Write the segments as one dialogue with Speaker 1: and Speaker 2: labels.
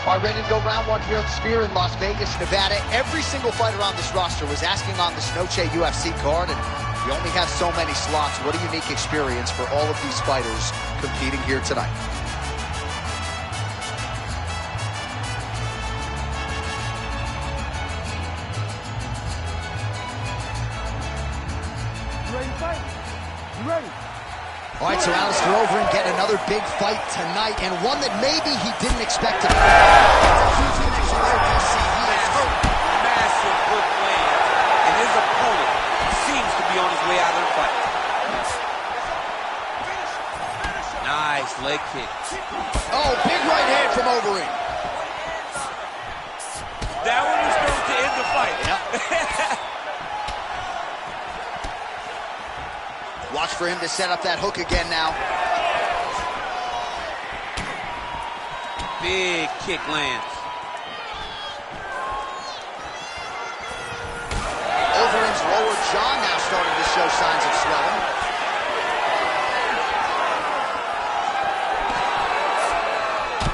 Speaker 1: All right, ready to go round one here at the Sphere in Las Vegas, Nevada. Every single fighter on this roster was asking on this Noche UFC card, and you only have so many slots. What a unique experience for all of these fighters competing here tonight.
Speaker 2: You ready to fight? You ready?
Speaker 1: All right, so Alistair Overeem getting another big fight tonight, and one that maybe he didn't expect to be.
Speaker 3: Massive good land, and his opponent seems to be on his way out of the fight. Nice leg kick.
Speaker 1: Oh, big right hand from Overeem.
Speaker 3: That one was going to end the fight.
Speaker 1: Yep. Watch for him to set up that hook again now.
Speaker 3: Big kick lands.
Speaker 1: Overeem's lower jaw now starting to show signs of swelling.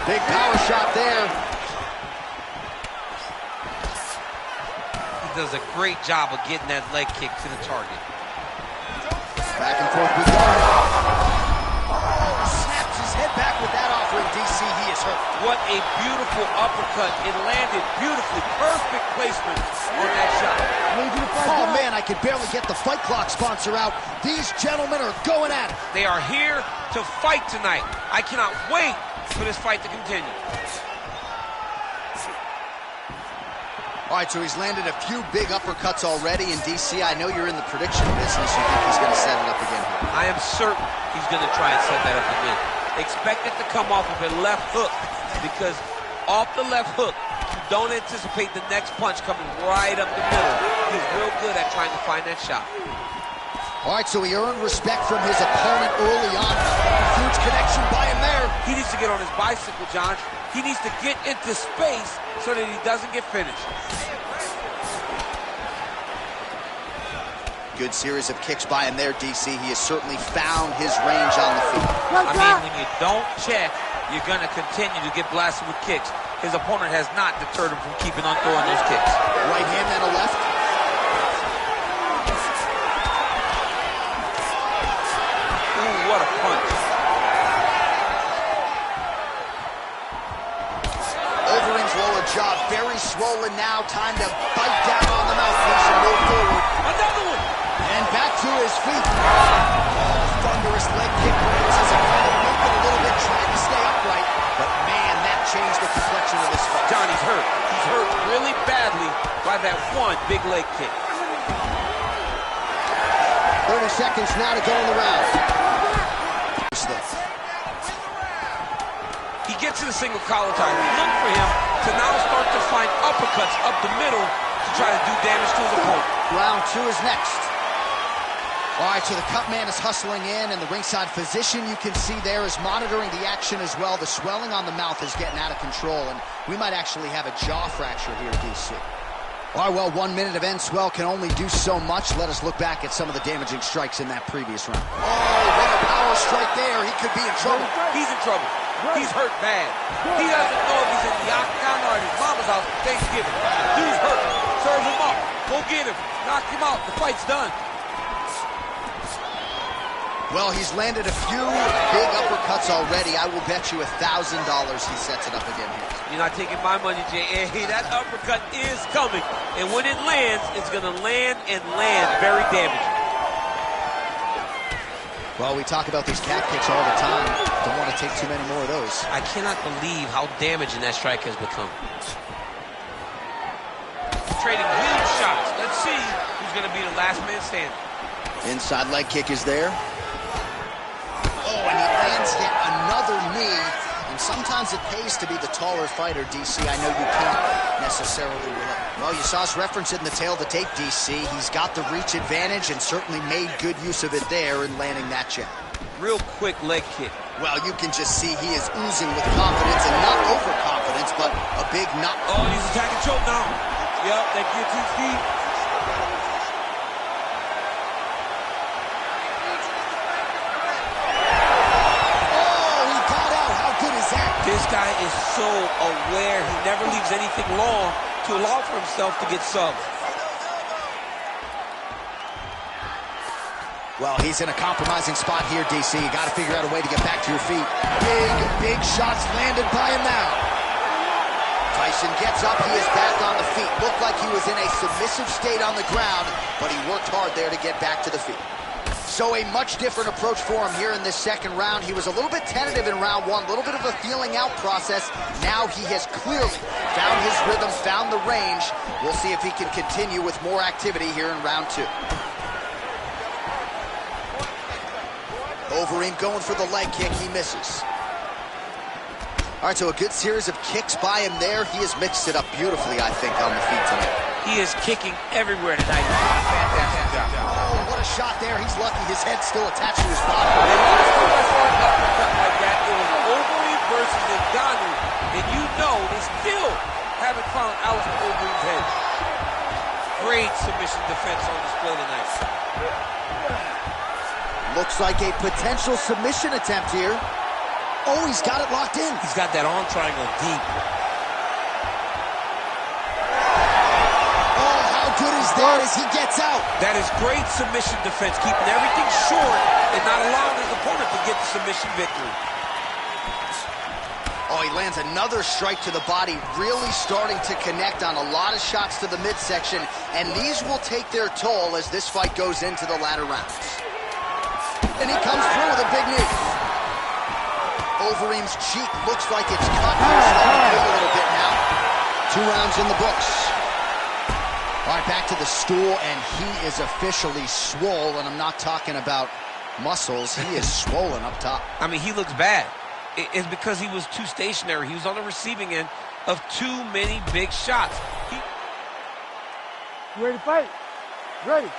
Speaker 1: Big power shot there.
Speaker 3: He does a great job of getting that leg kick to the target.
Speaker 1: Back and forth we go. Snaps his head back with that offering, DC. He is hurt.
Speaker 3: What a beautiful uppercut. It landed beautifully. Perfect placement on that shot.
Speaker 1: Oh, man, I could barely get the Fight Clock sponsor out. These gentlemen are going at it.
Speaker 3: They are here to fight tonight. I cannot wait for this fight to continue.
Speaker 1: All right, so he's landed a few big uppercuts already in DC. I know you're in the prediction business. You think he's going to set it up again here?
Speaker 3: I am certain he's going to try and set that up again. Expect it to come off of a left hook, because off the left hook, you don't anticipate the next punch coming right up the middle. He's real good at trying to find that shot.
Speaker 1: All right, so he earned respect from his opponent early on. Huge connection by him there.
Speaker 3: He needs to get on his bicycle, John. He needs to get into space so that he doesn't get finished.
Speaker 1: Good series of kicks by him there, DC. He has certainly found his range on the feet.
Speaker 3: I mean, when you don't check, you're going to continue to get blasted with kicks. His opponent has not deterred him from keeping on throwing those kicks.
Speaker 1: Right hand, then a left.
Speaker 3: Ooh, what a punch.
Speaker 1: Overeem's lower jaw very swollen now. Time to bite down on the mouthpiece and move forward.
Speaker 3: Another one.
Speaker 1: And back to his feet. Thunderous leg kick brings his opponent moving a little bit, trying to stay upright. But man, that changed the complexion of this fight.
Speaker 3: Johnny's hurt. He's hurt really badly by that one big leg kick.
Speaker 1: 30 seconds now to go in the round.
Speaker 3: He gets to the single collar tie. Look for him to now start to find uppercuts up the middle to try to do damage to his opponent.
Speaker 1: Round two is next. All right, so the cut man is hustling in, and the ringside physician you can see there is monitoring the action as well. The swelling on the mouth is getting out of control, and we might actually have a jaw fracture here, DC. All right, well, 1 minute of end swell can only do so much. Let us look back at some of the damaging strikes in that previous round. Oh, what a power strike there. He could be in trouble.
Speaker 3: He's in trouble. He's hurt bad. He doesn't know if he's in the octagon or at his mama's house for Thanksgiving. Dude's hurt. Serve him up. Go get him. Knock him out. The fight's done.
Speaker 1: Well, he's landed a few big uppercuts already. I will bet you $1,000 he sets it up again here.
Speaker 3: You're not taking my money, Jay. Hey, that uppercut is coming. And when it lands, it's going to land and land very damaging.
Speaker 1: Well, we talk about these calf kicks all the time. Don't want to take too many more of those.
Speaker 3: I cannot believe how damaging that strike has become. Trading huge shots. Let's see who's going to be the last man standing.
Speaker 1: Inside leg kick is there. Oh, and he lands yet another knee. And sometimes it pays to be the taller fighter, DC. I know you can't necessarily relate. Well, you saw us reference it in the tail of the tape, DC. He's got the reach advantage and certainly made good use of it there in landing that jab.
Speaker 3: Real quick leg kick.
Speaker 1: Well, you can just see he is oozing with confidence, and not overconfidence, but a big knock.
Speaker 3: Oh, he's attacking choke now. Yep, that guillotine's deep. This guy is so aware. He never leaves anything long to allow for himself to get subbed.
Speaker 1: Well, he's in a compromising spot here, DC. You got to figure out a way to get back to your feet. Big shots landed by him now. Tyson gets up. He is back on the feet. Looked like he was in a submissive state on the ground, but he worked hard there to get back to the feet. So a much different approach for him here in this second round. He was a little bit tentative in round one, a little bit of a feeling out process. Now he has clearly found his rhythm, found the range. We'll see if he can continue with more activity here in round two. Overeem going for the leg kick. He misses. All right, so a good series of kicks by him there. He has mixed it up beautifully, I think, on the feet tonight.
Speaker 3: He is kicking everywhere tonight. Fantastic job.
Speaker 1: Oh, what a shot there. He's lucky his head's still attached to his body.
Speaker 3: Like that, it was Overeem versus Ngannou, and you know they still haven't found Alistair Overeem's head. Great submission defense on display tonight.
Speaker 1: Looks like a potential submission attempt here. Oh, he's got it locked in.
Speaker 3: He's got that arm triangle deep.
Speaker 1: Oh, how good is that as he gets out?
Speaker 3: That is great submission defense, keeping everything short and not allowing his opponent to get the submission victory.
Speaker 1: Oh, he lands another strike to the body, really starting to connect on a lot of shots to the midsection, and these will take their toll as this fight goes into the latter rounds. And he comes through with a big knee. Overeem's cheek looks like it's cut. He's starting to bleed a little bit now. 2 rounds in the books. All right, back to the stool, and he is officially swollen. I'm not talking about muscles. He is swollen up top.
Speaker 3: I mean, he looks bad. It's because he was too stationary. He was on the receiving end of too many big shots.
Speaker 2: You ready to fight? Ready.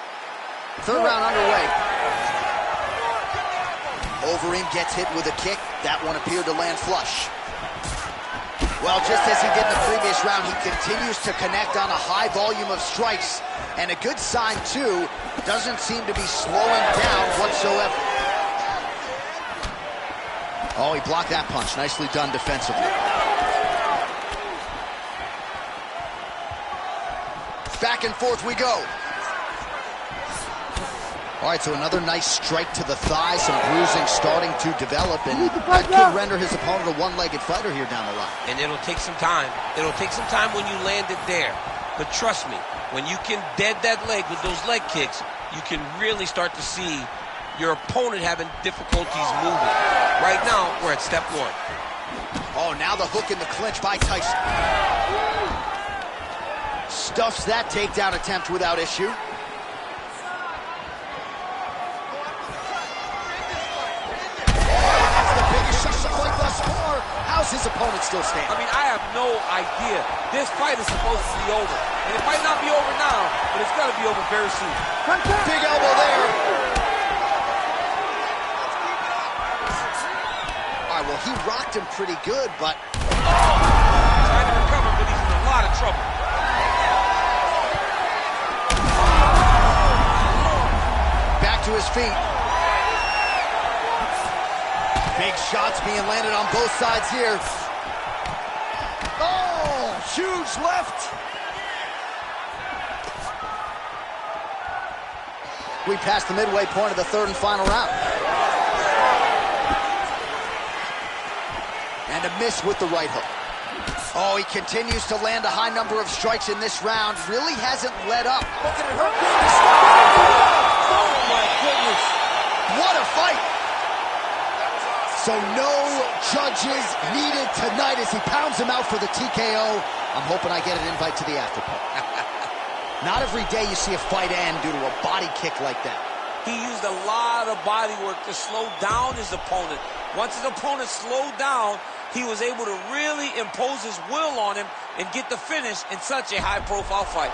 Speaker 1: Third round underway. Overeem gets hit with a kick. That one appeared to land flush. Well, just as he did in the previous round, he continues to connect on a high volume of strikes. And a good sign, too, doesn't seem to be slowing down whatsoever. Oh, he blocked that punch. Nicely done defensively. Back and forth we go. All right, so another nice strike to the thigh, some bruising starting to develop, and that could render his opponent a one-legged fighter here down the line.
Speaker 3: And it'll take some time. It'll take some time when you land it there. But trust me, when you can dead that leg with those leg kicks, you can really start to see your opponent having difficulties moving. Right now, we're at step 1.
Speaker 1: Oh, now the hook in the clinch by Tyson. Stuffs that takedown attempt without issue. How's his opponent still standing?
Speaker 3: I mean, I have no idea. This fight is supposed to be over. And it might not be over now, but it's got to be over very soon.
Speaker 1: Big elbow there. All right, well, he rocked him pretty good, but...
Speaker 3: Trying to recover, but he's in a lot of trouble.
Speaker 1: Back to his feet. Big shots being landed on both sides here. Oh, huge left. We passed the midway point of the third and final round. And a miss with the right hook. Oh, he continues to land a high number of strikes in this round. Really hasn't let up. Look at it hurt.
Speaker 3: Oh, my goodness.
Speaker 1: What a fight. So no judges needed tonight as he pounds him out for the TKO. I'm hoping I get an invite to the after party. Not every day you see a fight end due to a body kick like that.
Speaker 3: He used a lot of body work to slow down his opponent. Once his opponent slowed down, he was able to really impose his will on him and get the finish in such a high-profile fight.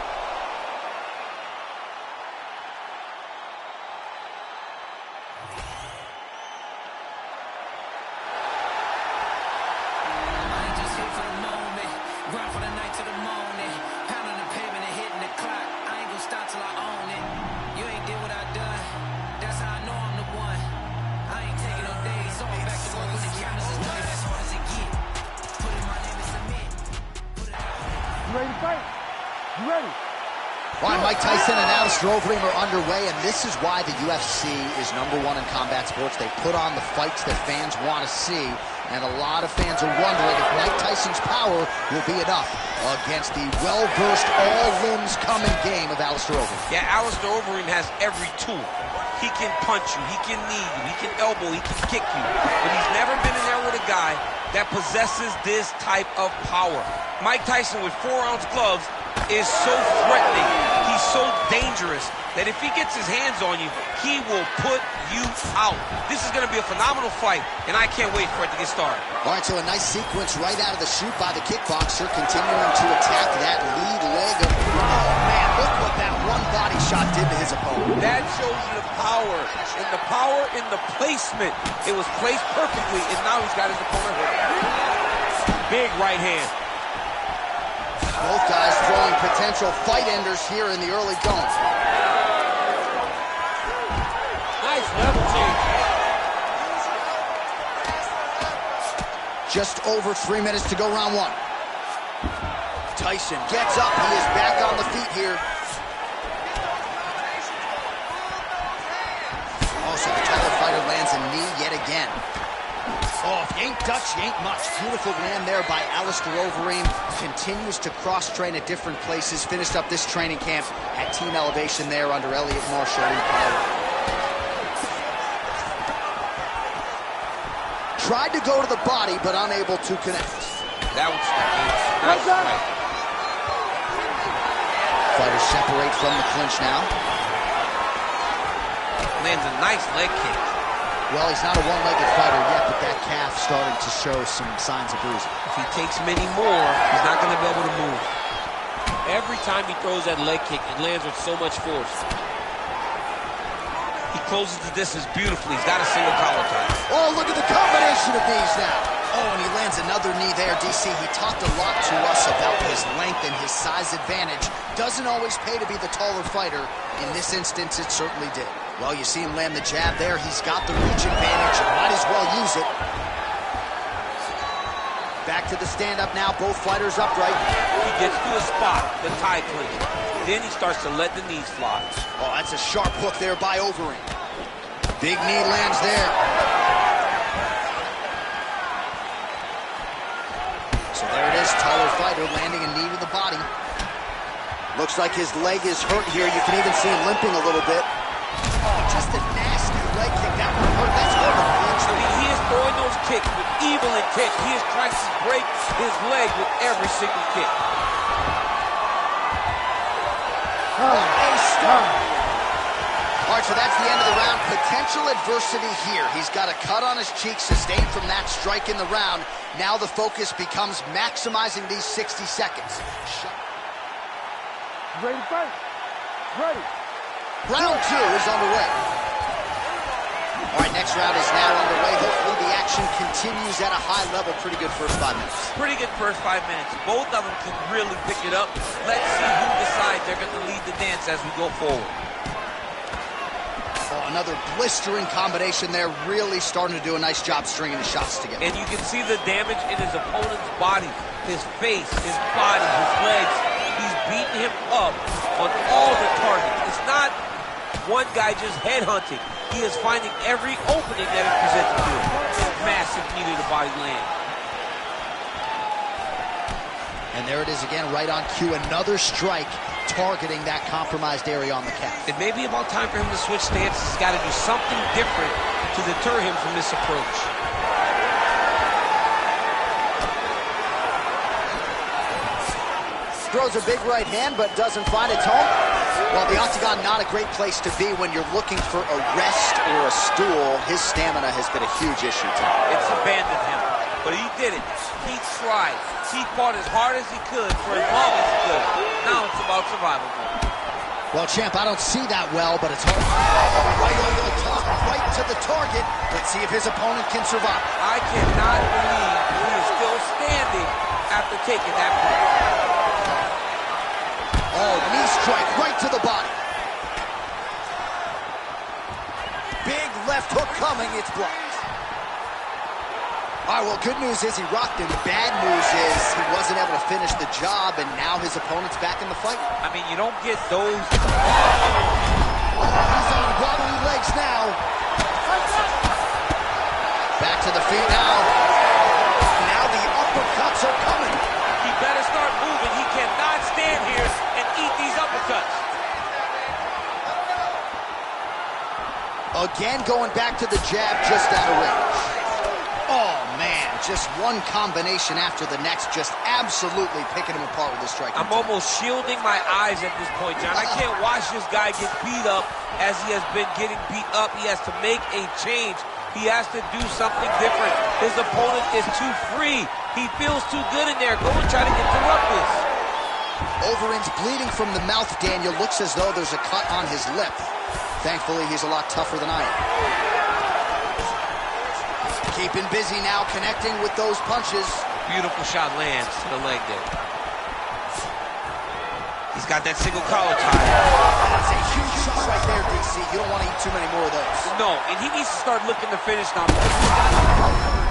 Speaker 2: You ready to fight? You ready?
Speaker 1: All right, Mike Tyson and Alistair Overeem are underway, and this is why the UFC is #1 in combat sports. They put on the fights that fans want to see, and a lot of fans are wondering if Mike Tyson's power will be enough against the well-versed, all-limbs-coming game of Alistair Overeem.
Speaker 3: Yeah, Alistair Overeem has every tool. He can punch you, he can knee you, he can elbow, he can kick you. But he's never been in there with a guy that possesses this type of power. Mike Tyson with 4-ounce gloves is so threatening, he's so dangerous, that if he gets his hands on you, he will put you out. This is going to be a phenomenal fight, and I can't wait for it to get started.
Speaker 1: All right, so a nice sequence right out of the chute by the kickboxer, continuing to attack that lead leg of... Oh, man, look what that one body shot did to his opponent.
Speaker 3: That shows you the power in the placement. It was placed perfectly, and now he's got his opponent hurt. Big right hand.
Speaker 1: Both guys throwing potential fight enders here in the early going.
Speaker 3: Nice level change.
Speaker 1: Just over 3 minutes to go, round 1. Tyson gets up. He is back on the feet here. Also, the taller fighter lands a knee yet again. Oh, if you ain't Dutch, you ain't much. Beautiful land there by Alistair Overeem. Continues to cross-train at different places. Finished up this training camp at Team Elevation there under Elliot Marshall in Colorado. Tried to go to the body, but unable to connect.
Speaker 3: That was nice fight.
Speaker 1: Fighters separate from the clinch now.
Speaker 3: Lands a nice leg kick.
Speaker 1: Well, he's not a one-legged fighter yet, but that calf starting to show some signs of bruising.
Speaker 3: If he takes many more, he's not going to be able to move. Every time he throws that leg kick, it lands with so much force. He closes the distance beautifully. He's got a single collar tie.
Speaker 1: Oh, look at the combination of these now. Oh, and he lands another knee there, DC. He talked a lot to us about his length and his size advantage. Doesn't always pay to be the taller fighter. In this instance, it certainly did. Well, you see him land the jab there. He's got the reach advantage. Might as well use it. Back to the stand-up now. Both fighters upright.
Speaker 3: He gets to a spot, the tie clinch. Then he starts to let the knees fly.
Speaker 1: Oh, that's a sharp hook there by Overeem. Big knee lands there. So there it is, taller fighter landing a knee to the body. Looks like his leg is hurt here. You can even see him limping a little bit. Oh, just a nasty leg kick. That one hurt. That's horrible.
Speaker 3: I mean, he is throwing those kicks with evil intent. He is trying to break his leg with every single kick.
Speaker 1: A stop. All right, so that's the end of the round. Potential adversity here. He's got a cut on his cheek sustained from that strike in the round. Now the focus becomes maximizing these 60 seconds.
Speaker 2: You ready to fight? Ready.
Speaker 1: Round 2 is underway. All right, next round is now underway. Hopefully the action continues at a high level. Pretty good first 5 minutes.
Speaker 3: Pretty good first 5 minutes. Both of them can really pick it up. Let's see who decides they're going to lead the dance as we go forward.
Speaker 1: Oh, another blistering combination there. Really starting to do a nice job stringing the shots together.
Speaker 3: And you can see the damage in his opponent's body. His face, his body, his legs. He's beating him up on all the targets. It's not one guy just headhunting. He is finding every opening that is presented to him. Massive knee to the body land.
Speaker 1: And there it is again, right on cue. Another strike targeting that compromised area on the calf.
Speaker 3: It may be about time for him to switch stances. He's got to do something different to deter him from this approach.
Speaker 1: Throws a big right hand, but doesn't find its home. Well, the octagon, not a great place to be when you're looking for a rest or a stool. His stamina has been a huge issue tonight.
Speaker 3: It's abandoned him, but he did it. He tried. He fought as hard as he could for as long as he could. Now it's about survival mode.
Speaker 1: Well, champ, I don't see that well, but it's hard. Right over the top, right to the target. Let's see if his opponent can survive.
Speaker 3: I cannot believe he is still standing after taking that punch.
Speaker 1: Oh, knee strike right to the body. Big left hook coming, it's blocked. All right, well, good news is he rocked him. Bad news is he wasn't able to finish the job, and now his opponent's back in the fight.
Speaker 3: I mean, you don't get those.
Speaker 1: He's on wobbly legs now. Back to the feet now. Now the uppercuts are coming.
Speaker 3: He better start moving. He cannot stand here and eat these uppercuts.
Speaker 1: Again, going back to the jab just out of range. Oh, man, just one combination after the next, just absolutely picking him apart with his striking.
Speaker 3: I'm almost shielding my eyes at this point, John. I can't watch this guy get beat up as he has been getting beat up. He has to make a change. He has to do something different. His opponent is too free. He feels too good in there. Go and try to interrupt this.
Speaker 1: Overeem's bleeding from the mouth, Daniel. Looks as though there's a cut on his lip. Thankfully, he's a lot tougher than I am. Keeping busy now, connecting with those punches.
Speaker 3: Beautiful shot lands to the leg there. He's got that single collar tie.
Speaker 1: That's a huge shot right there, DC. You don't want to eat too many more of those.
Speaker 3: No, and he needs to start looking to finish now.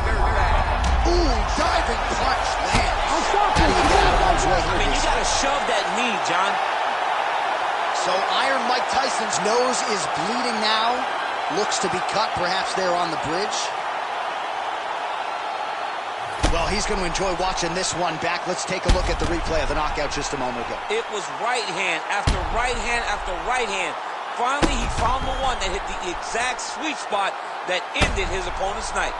Speaker 3: Very bad.
Speaker 1: Ooh, diving punch lands. How do you get out of harm's way here,
Speaker 3: I mean, you
Speaker 1: DC?
Speaker 3: got to shove that knee, John.
Speaker 1: So Iron Mike Tyson's nose is bleeding now. Looks to be cut, perhaps there on the bridge. Well, he's going to enjoy watching this one back. Let's take a look at the replay of the knockout just a moment ago.
Speaker 3: It was right hand after right hand after right hand. Finally, he found the one that hit the exact sweet spot that ended his opponent's night.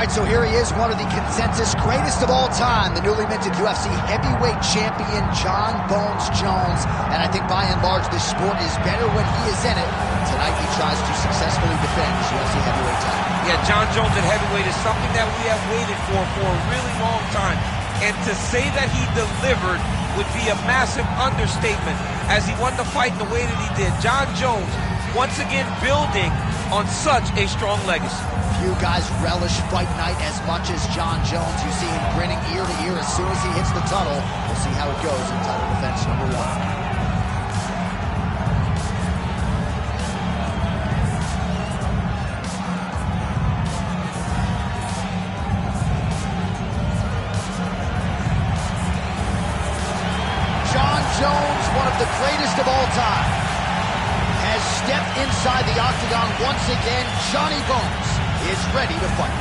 Speaker 1: right, so here he is, one of the consensus greatest of all time, the newly minted UFC heavyweight champion, Jon Bones Jones. And I think by and large, this sport is better when he is in it. Tonight, he tries to successfully defend his UFC heavyweight title.
Speaker 3: Yeah, Jon Jones at heavyweight is something that we have waited for a really long time. And to say that he delivered would be a massive understatement as he won the fight in the way that he did. Jon Jones, once again, building on such a strong legacy.
Speaker 1: Few guys relish fight night as much as Jon Jones. You see him grinning ear to ear as soon as he hits the tunnel. We'll see how it goes in title defense number 1. Jones, one of the greatest of all time, has stepped inside the octagon once again. Johnny Bones is ready to fight.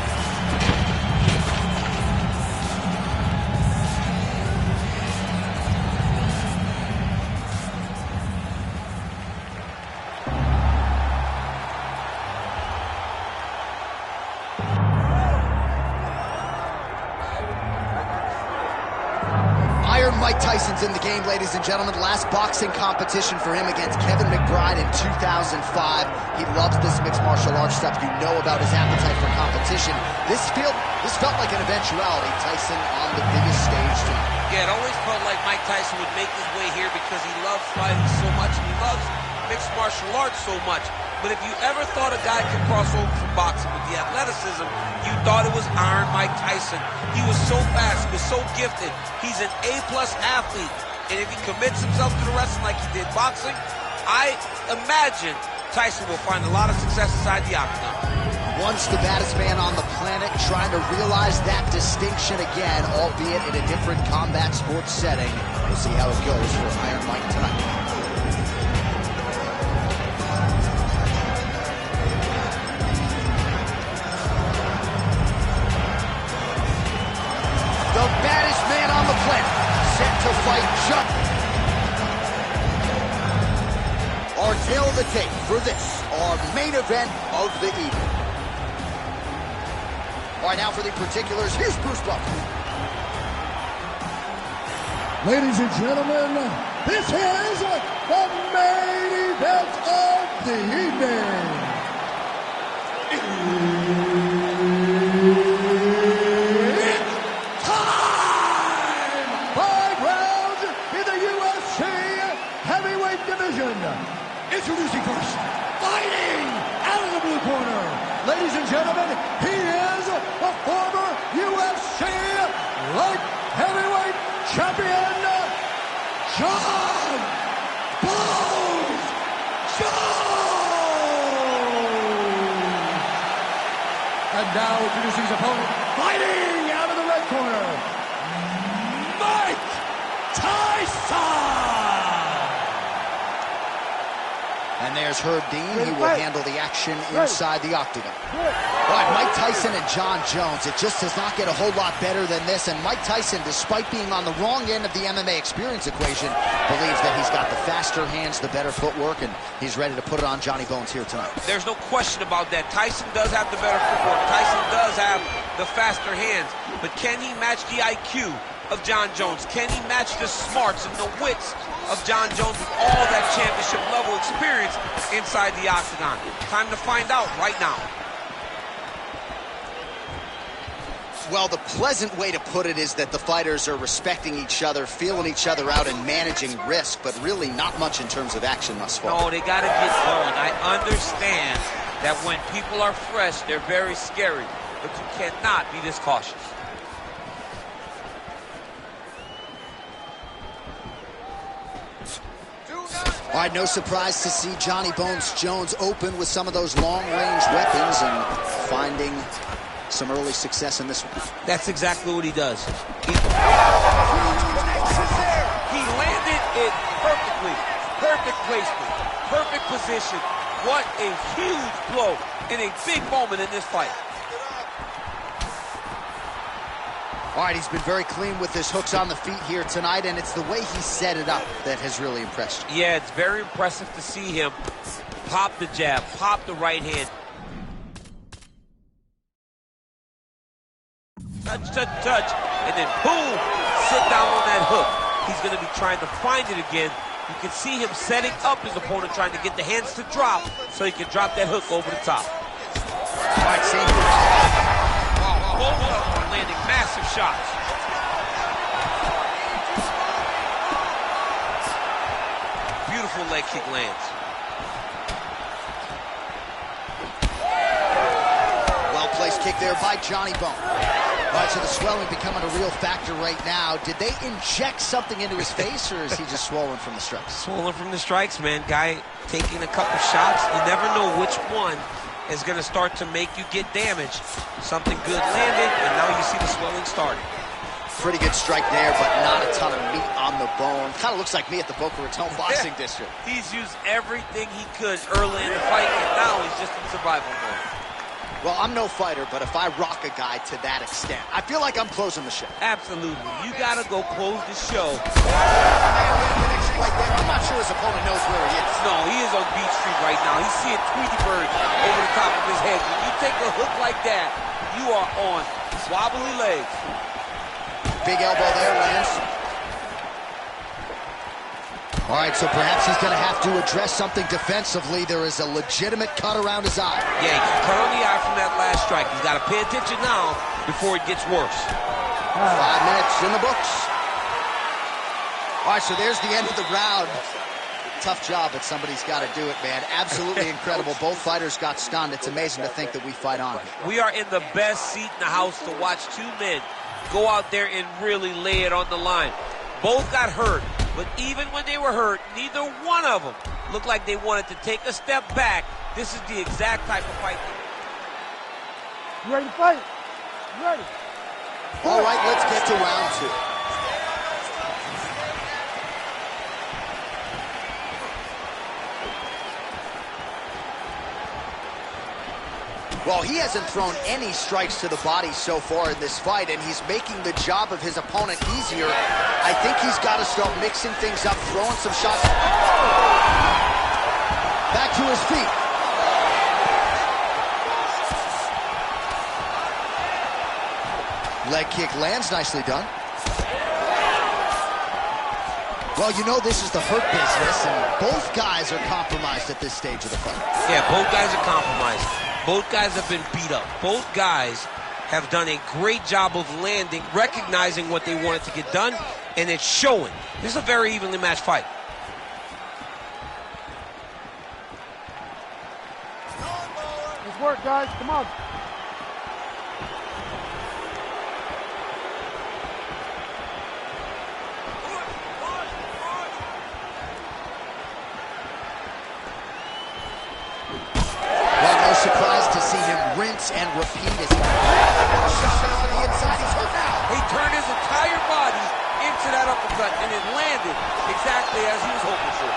Speaker 1: Mike Tyson's in the game, ladies and gentlemen. Last boxing competition for him against Kevin McBride in 2005. He loves this mixed martial arts stuff. You know about his appetite for competition. This felt like an eventuality. Tyson on the biggest stage tonight.
Speaker 3: Yeah, it always felt like Mike Tyson would make his way here because he loves fighting so much and he loves mixed martial arts so much. But if you ever thought a guy could cross over from boxing with the athleticism, you thought it was Iron Mike Tyson. He was so fast, he was so gifted. He's an A-plus athlete. And if he commits himself to the wrestling like he did boxing, I imagine Tyson will find a lot of success inside the octagon.
Speaker 1: Once the baddest man on the planet, trying to realize that distinction again, albeit in a different combat sports setting. We'll see how it goes for Iron Mike tonight. The baddest man on the planet, set to fight Jon. Our tail of the tape for this, our main event of the evening. All right, now for the particulars, here's Bruce Buffer.
Speaker 2: Ladies and gentlemen, this is the main event of the evening. Introducing first, fighting out of the blue corner. Ladies and gentlemen, he is the former UFC light heavyweight champion, Jon Bones Jones. And now introducing his opponent, fighting out of the red corner, Mike Tyson.
Speaker 1: And there's Herb Dean. He will handle the action inside the octagon. All right, Mike Tyson and Jon Jones. It just does not get a whole lot better than this. And Mike Tyson, despite being on the wrong end of the MMA experience equation, believes that he's got the faster hands, the better footwork, and he's ready to put it on Johnny Bones here tonight.
Speaker 3: There's no question about that. Tyson does have the better footwork. Tyson does have the faster hands. But can he match the IQ of Jon Jones? Can he match the smarts and the wits of Jon Jones with all that championship level experience inside the octagon? Time to find out right now.
Speaker 1: Well, the pleasant way to put it is that the fighters are respecting each other, feeling each other out, and managing risk, but really not much in terms of action thus far.
Speaker 3: No, they got to get going. I understand that when people are fresh, they're very scary, but you cannot be this cautious.
Speaker 1: All right, no surprise to see Johnny Bones Jones open with some of those long-range weapons and finding some early success in this one.
Speaker 3: That's exactly what he does. He landed it perfectly. Perfect placement. Perfect position. What a huge blow in a big moment in this fight.
Speaker 1: All right, he's been very clean with his hooks on the feet here tonight, and it's the way he set it up that has really impressed you.
Speaker 3: Yeah, it's very impressive to see him pop the jab, pop the right hand, touch, and then boom, sit down on that hook. He's going to be trying to find it again. You can see him setting up his opponent, trying to get the hands to drop so he can drop that hook over the top.
Speaker 1: All right, same.
Speaker 3: Both of them are landing massive shots. Beautiful leg kick lands.
Speaker 1: Well-placed kick there by Johnny Bone. All right, so the swelling becoming a real factor right now. Did they inject something into his face, or is he just swollen from the strikes?
Speaker 3: Swollen from the strikes, man. Guy taking a couple shots. You never know which one is going to start to make you get damaged. Something good landed, and now you see the swelling starting.
Speaker 1: Pretty good strike there, but not a ton of meat on the bone. Kind of looks like me at the Boca Raton Boxing District.
Speaker 3: He's used everything he could early in the fight, and now he's just in survival mode.
Speaker 1: Well, I'm no fighter, but if I rock a guy to that extent, I feel like I'm closing the show.
Speaker 3: Absolutely. You got to go close the show.
Speaker 1: Right there. I'm not sure his opponent knows where he is.
Speaker 3: No, he is on Beach Street right now. He's seeing Tweety Bird over the top of his head. When you take a hook like that, you are on wobbly legs.
Speaker 1: Big elbow there, lands. All right, so perhaps he's going to have to address something defensively. There is a legitimate cut around his eye.
Speaker 3: Yeah, he can cut on the eye from that last strike. He's got to pay attention now before it gets worse.
Speaker 1: 5 minutes in the books. All right, so there's the end of the round. Tough job, but somebody's got to do it, man. Absolutely incredible. Both fighters got stunned. It's amazing to think that we fight on.
Speaker 3: We are in the best seat in the house to watch two men go out there and really lay it on the line. Both got hurt, but even when they were hurt, neither one of them looked like they wanted to take a step back. This is the exact type of fight.
Speaker 2: You ready to fight? You ready?
Speaker 1: All right, let's get to round 2. Well, he hasn't thrown any strikes to the body so far in this fight, and he's making the job of his opponent easier. I think he's got to start mixing things up, throwing some shots. Back to his feet. Leg kick lands, nicely done. Well, you know this is the hurt business, and both guys are compromised at this stage of the fight. Yeah,
Speaker 3: both guys are compromised. Both guys have been beat up. Both guys have done a great job of landing, recognizing what they wanted to get done, and it's showing. This is a very evenly matched fight.
Speaker 2: Let's work, guys. Come on.
Speaker 1: Surprised to see him rinse and repeat his shot on the inside. He's hurt now.
Speaker 3: He turned his entire body into that uppercut, and it landed exactly as he was hoping for.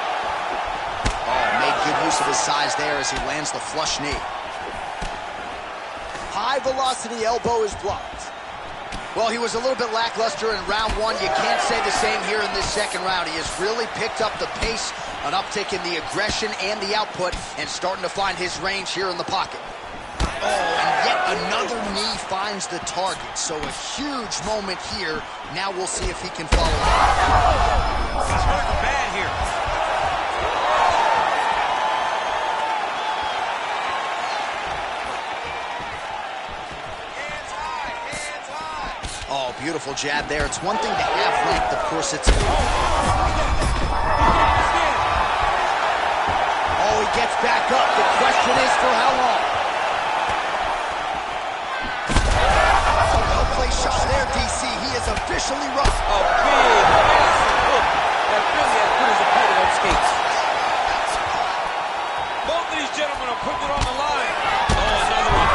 Speaker 1: Oh, made good use of his size there as he lands the flush knee. High velocity elbow is blocked. Well, he was a little bit lackluster in round 1. You can't say the same here in this second round. He has really picked up the pace, an uptick in the aggression and the output, and starting to find his range here in the pocket. Oh, and yet another knee finds the target. So a huge moment here. Now we'll see if he can follow up.
Speaker 3: He's hurting bad here.
Speaker 1: Oh, beautiful jab there. It's one thing to have length, of course it's... Oh, he gets back up. The question is for how long? Well-placed shot there, DC. He is officially rough.
Speaker 3: A big, massive hook that really has put his opponent on skates. Both of these gentlemen are putting it on the line. Oh, another one.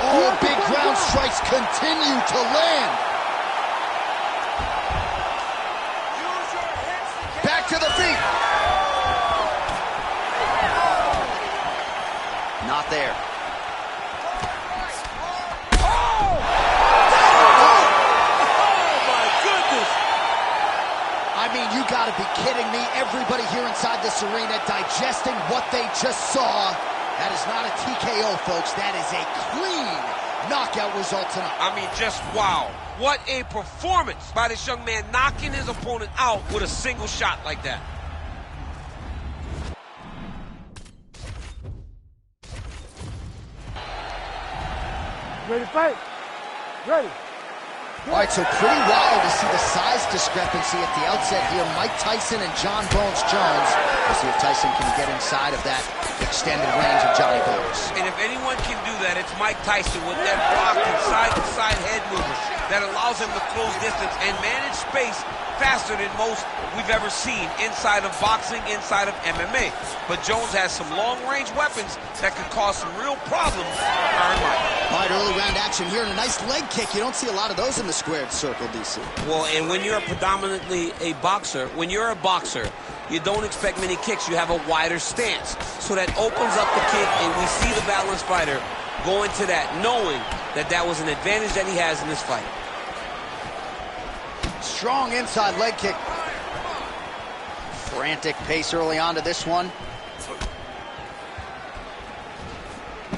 Speaker 1: Oh, big ground strikes continue to land. Back to the feet. Not there.
Speaker 3: Oh, my goodness.
Speaker 1: I mean, you gotta be kidding me. Everybody here inside this arena digesting what they just saw. That is not a TKO, folks. That is a clean knockout result tonight.
Speaker 3: I mean, just wow. What a performance by this young man, knocking his opponent out with a single shot like that.
Speaker 2: Ready to fight? Ready.
Speaker 1: All right, so pretty wild to see the size discrepancy at the outset here. Mike Tyson and John Bones Jones. We'll see if Tyson can get inside of that extended range of Johnny Bones.
Speaker 3: And if anyone can do that, it's Mike Tyson with that rocking side-to-side head movement that allows him to close distance and manage space faster than most we've ever seen inside of boxing, inside of MMA. But Jones has some long-range weapons that could cause some real problems for Iron Mike.
Speaker 1: All right, early round action here and a nice leg kick. You don't see a lot of those in the squared circle, DC.
Speaker 3: Well, and when you're predominantly a boxer, you don't expect many kicks. You have a wider stance. So that opens up the kick, and we see the balanced fighter go into that, knowing that that was an advantage that he has in this fight.
Speaker 1: Strong inside leg kick. Frantic pace early on to this one.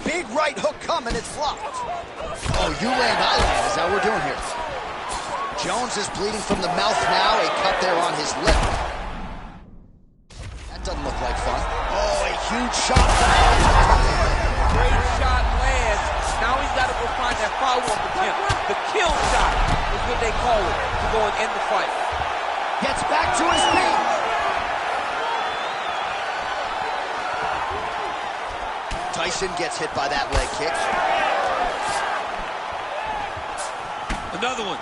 Speaker 1: Big right hook coming, it's blocked. Oh, you land, I land, is that what we're doing here? Jones is bleeding from the mouth now, a cut there on his lip. That doesn't look like fun. Oh, a huge shot.
Speaker 3: Great shot lands. Now he's got to go find that follow-up attempt. The kill shot is what they call it, to go and end the fight.
Speaker 1: Gets back to his feet. Tyson gets hit by that leg kick.
Speaker 3: Another one.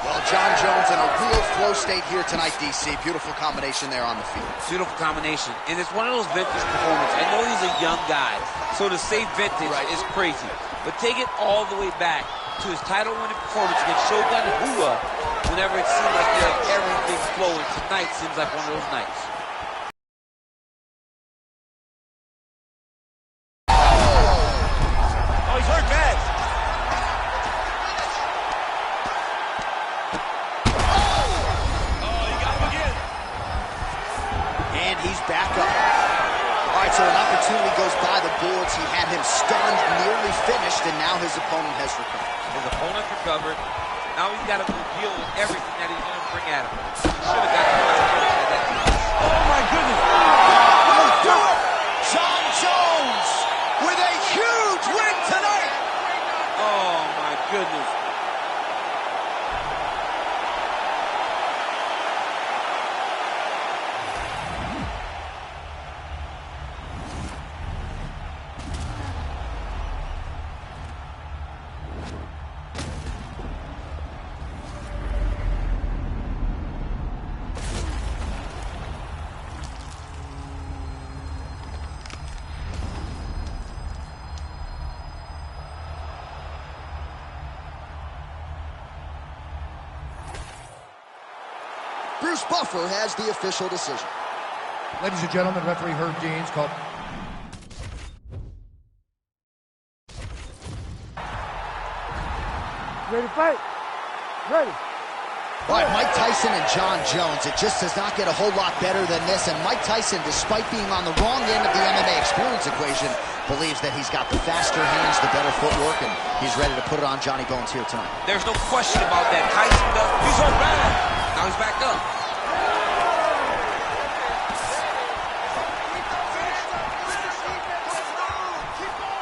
Speaker 1: Well, John Jones in a real flow state here tonight, DC. Beautiful combination there on the field.
Speaker 3: Beautiful combination. And it's one of those vintage performances. I know he's a young guy, so to say vintage is crazy. But take it all the way back to his title-winning performance against Shogun Rua whenever it seemed like everything flowing. Tonight seems like one of those nights. Oh, he's hurt bad.
Speaker 1: And he's back up. All right, so an opportunity goes by the boards. He had him stunned, nearly finished, and now his opponent has recovered.
Speaker 3: His opponent recovered. Now he's got to deal with everything that he's going to bring at him. He should have got that. Oh, my goodness.
Speaker 1: John Jones with a huge win tonight.
Speaker 3: Oh, my goodness.
Speaker 1: Bruce Buffer has the official decision.
Speaker 2: Ladies and gentlemen, referee Herb Dean's called. Ready to fight? Ready.
Speaker 1: All right, Mike Tyson and John Jones. It just does not get a whole lot better than this. And Mike Tyson, despite being on the wrong end of the MMA experience equation, believes that he's got the faster hands, the better footwork, and he's ready to put it on Johnny Bones here tonight.
Speaker 3: There's no question about that. Tyson does. He's hurt bad. Now he's back up.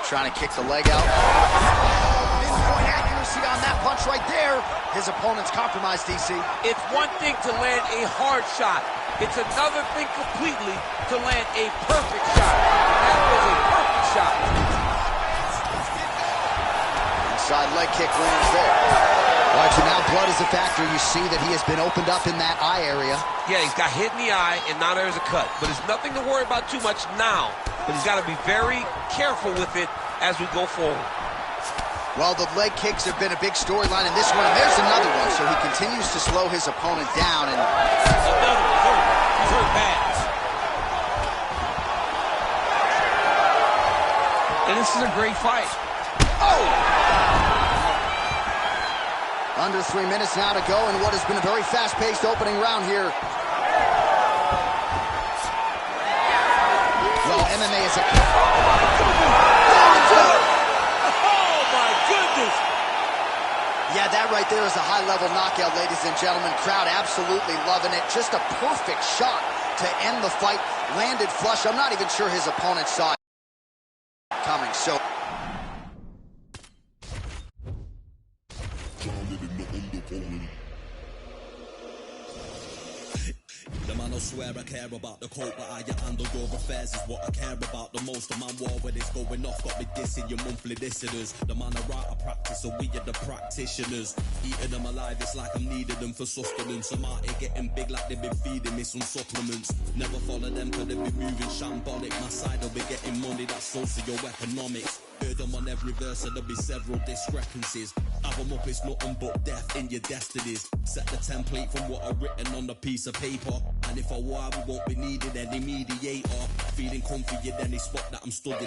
Speaker 1: Trying to kick the leg out. Pinpoint accuracy on that punch right there. His opponent's compromised, DC.
Speaker 3: It's one thing to land a hard shot. It's another thing completely to land a perfect shot. That was a perfect shot.
Speaker 1: Inside leg kick lands there. All right, so now blood is a factor. You see that he has been opened up in that eye area.
Speaker 3: Yeah, he's got hit in the eye, and now there's a cut. But it's nothing to worry about too much now. But he's got to be very careful with it as we go forward.
Speaker 1: Well, the leg kicks have been a big storyline in this one, and there's another one. So he continues to slow his opponent down. And
Speaker 3: another one. He's hurt bad. And this is a great fight.
Speaker 1: Oh! Under 3 minutes now to go in what has been a very fast-paced opening round here. Well, MMA is a...
Speaker 3: Oh, my
Speaker 1: Yeah, that right there is a high-level knockout, ladies and gentlemen. Crowd absolutely loving it. Just a perfect shot to end the fight. Landed flush. I'm not even sure his opponent saw it coming. So.
Speaker 4: The man will swear I care about the coat, but how you handle your affairs is what I care about the most. The man war when it's going off, got me dissing your monthly listeners. The man I write, I practice, so we are the practitioners. Eating them alive, it's like I'm needing them for sustenance. I'm out here getting big like they've been feeding me some supplements. Never follow them cause they be moving shambolic. My side will be getting money, that's socio-economics. Heard them on every verse, so there'll be several discrepancies. Have them up, it's nothing but death in your destinies. Set the template from what I've written on a piece of paper. And if I war, we won't be needing any mediator. Feeling comfy in any spot that I'm stood in.